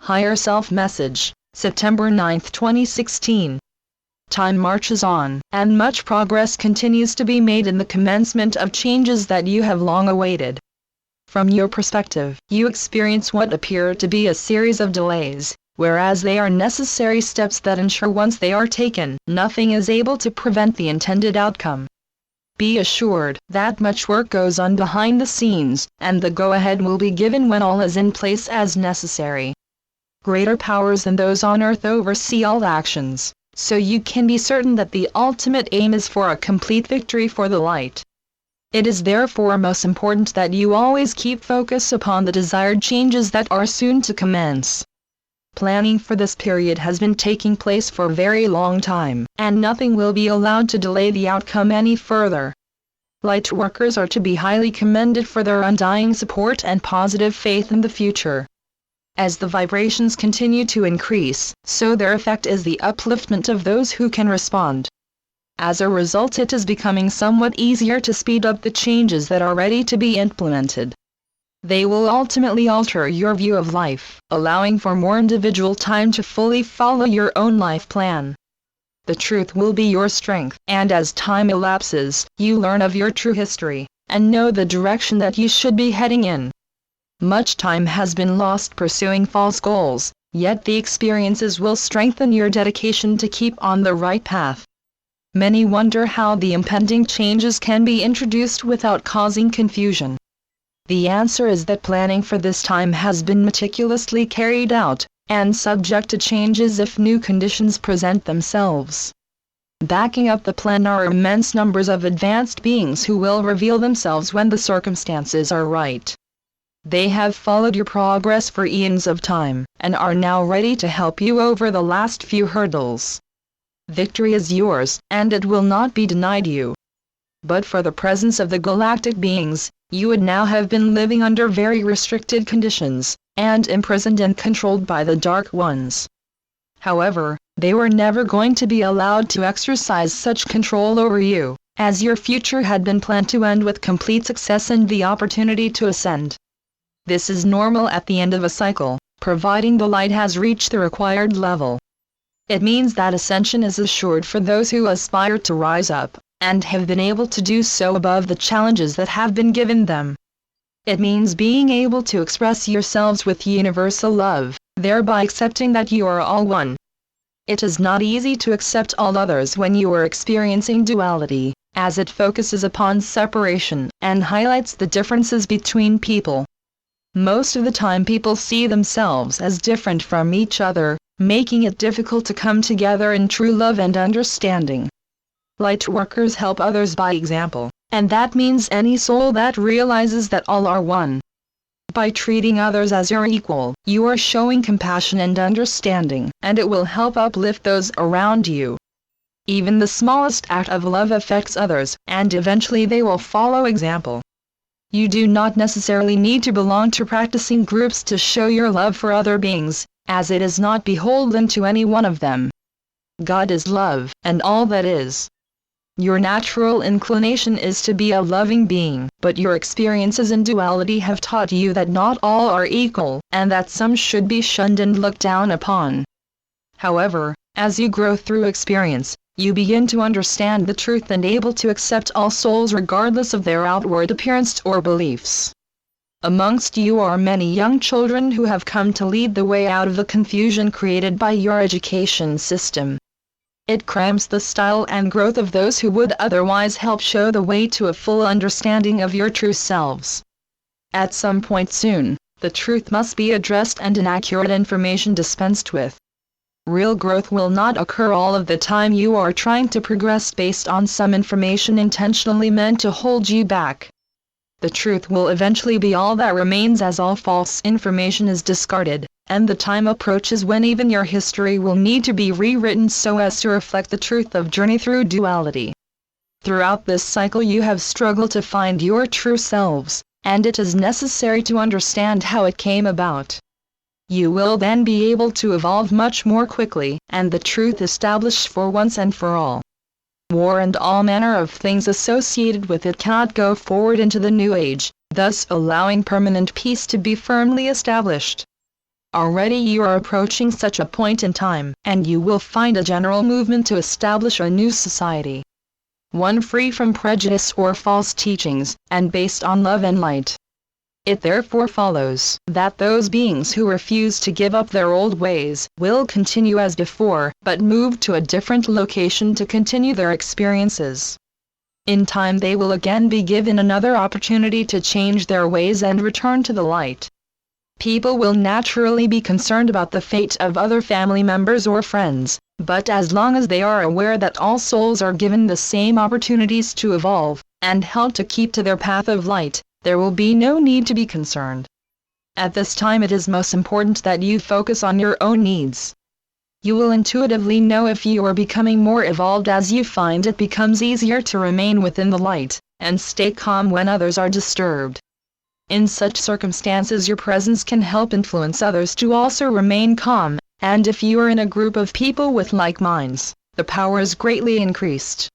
Higher Self Message, September 9, 2016. Time marches on, and much progress continues to be made in the commencement of changes that you have long awaited. From your perspective, you experience what appear to be a series of delays, whereas they are necessary steps that ensure once they are taken, nothing is able to prevent the intended outcome. Be assured that much work goes on behind the scenes, and the go-ahead will be given when all is in place as necessary. Greater powers than those on earth oversee all actions, so you can be certain that the ultimate aim is for a complete victory for the light. It is therefore most important that you always keep focus upon the desired changes that are soon to commence. Planning for this period has been taking place for a very long time, and nothing will be allowed to delay the outcome any further. Light workers are to be highly commended for their undying support and positive faith in the future. As the vibrations continue to increase, so their effect is the upliftment of those who can respond. As a result, it is becoming somewhat easier to speed up the changes that are ready to be implemented. They will ultimately alter your view of life, allowing for more individual time to fully follow your own life plan. The truth will be your strength, and as time elapses, you learn of your true history, and know the direction that you should be heading in. Much time has been lost pursuing false goals, yet the experiences will strengthen your dedication to keep on the right path. Many wonder how the impending changes can be introduced without causing confusion. The answer is that planning for this time has been meticulously carried out, and subject to changes if new conditions present themselves. Backing up the plan are immense numbers of advanced beings who will reveal themselves when the circumstances are right. They have followed your progress for eons of time, and are now ready to help you over the last few hurdles. Victory is yours, and it will not be denied you. But for the presence of the galactic beings, you would now have been living under very restricted conditions, and imprisoned and controlled by the Dark Ones. However, they were never going to be allowed to exercise such control over you, as your future had been planned to end with complete success and the opportunity to ascend. This is normal at the end of a cycle, providing the light has reached the required level. It means that ascension is assured for those who aspire to rise up, and have been able to do so above the challenges that have been given them. It means being able to express yourselves with universal love, thereby accepting that you are all one. It is not easy to accept all others when you are experiencing duality, as it focuses upon separation, and highlights the differences between people. Most of the time people see themselves as different from each other, making it difficult to come together in true love and understanding. Light workers help others by example, and that means any soul that realizes that all are one. By treating others as your equal, you are showing compassion and understanding, and it will help uplift those around you. Even the smallest act of love affects others, and eventually they will follow example. You do not necessarily need to belong to practicing groups to show your love for other beings, as it is not beholden to any one of them. God is love, and all that is. Your natural inclination is to be a loving being, but your experiences in duality have taught you that not all are equal, and that some should be shunned and looked down upon. However, as you grow through experience, you begin to understand the truth and able to accept all souls regardless of their outward appearance or beliefs. Amongst you are many young children who have come to lead the way out of the confusion created by your education system. It cramps the style and growth of those who would otherwise help show the way to a full understanding of your true selves. At some point soon, the truth must be addressed and inaccurate information dispensed with. Real growth will not occur all of the time. You are trying to progress based on some information intentionally meant to hold you back. The truth will eventually be all that remains as all false information is discarded, and the time approaches when even your history will need to be rewritten so as to reflect the truth of journey through duality. Throughout this cycle you have struggled to find your true selves, and it is necessary to understand how it came about. You will then be able to evolve much more quickly, and the truth established for once and for all. War and all manner of things associated with it cannot go forward into the new age, thus allowing permanent peace to be firmly established. Already you are approaching such a point in time, and you will find a general movement to establish a new society. One free from prejudice or false teachings, and based on love and light. It therefore follows that those beings who refuse to give up their old ways will continue as before, but move to a different location to continue their experiences. In time they will again be given another opportunity to change their ways and return to the light. People will naturally be concerned about the fate of other family members or friends, but as long as they are aware that all souls are given the same opportunities to evolve, and held to keep to their path of light, there will be no need to be concerned. At this time it is most important that you focus on your own needs. You will intuitively know if you are becoming more evolved as you find it becomes easier to remain within the light, and stay calm when others are disturbed. In such circumstances your presence can help influence others to also remain calm, and if you are in a group of people with like minds, the power is greatly increased.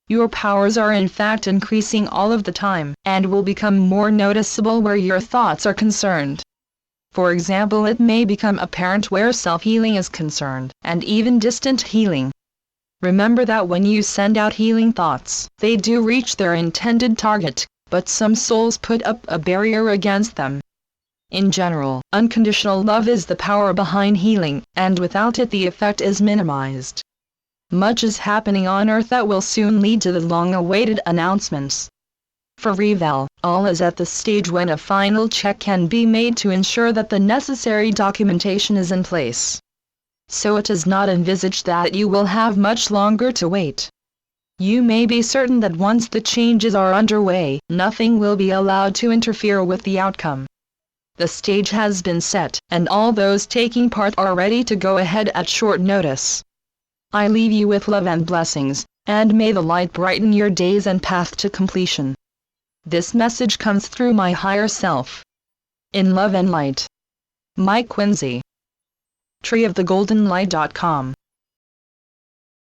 Your powers are in fact increasing all of the time, and will become more noticeable where your thoughts are concerned. For example, it may become apparent where self-healing is concerned, and even distant healing. Remember that when you send out healing thoughts, they do reach their intended target, but some souls put up a barrier against them. In general, unconditional love is the power behind healing, and without it the effect is minimized. Much is happening on Earth that will soon lead to the long-awaited announcements. For Revel, all is at the stage when a final check can be made to ensure that the necessary documentation is in place. So it is not envisaged that you will have much longer to wait. You may be certain that once the changes are underway, nothing will be allowed to interfere with the outcome. The stage has been set, and all those taking part are ready to go ahead at short notice. I leave you with love and blessings, and may the light brighten your days and path to completion. This message comes through my higher self. In love and light. Mike Quincy. treeofthegoldenlight.com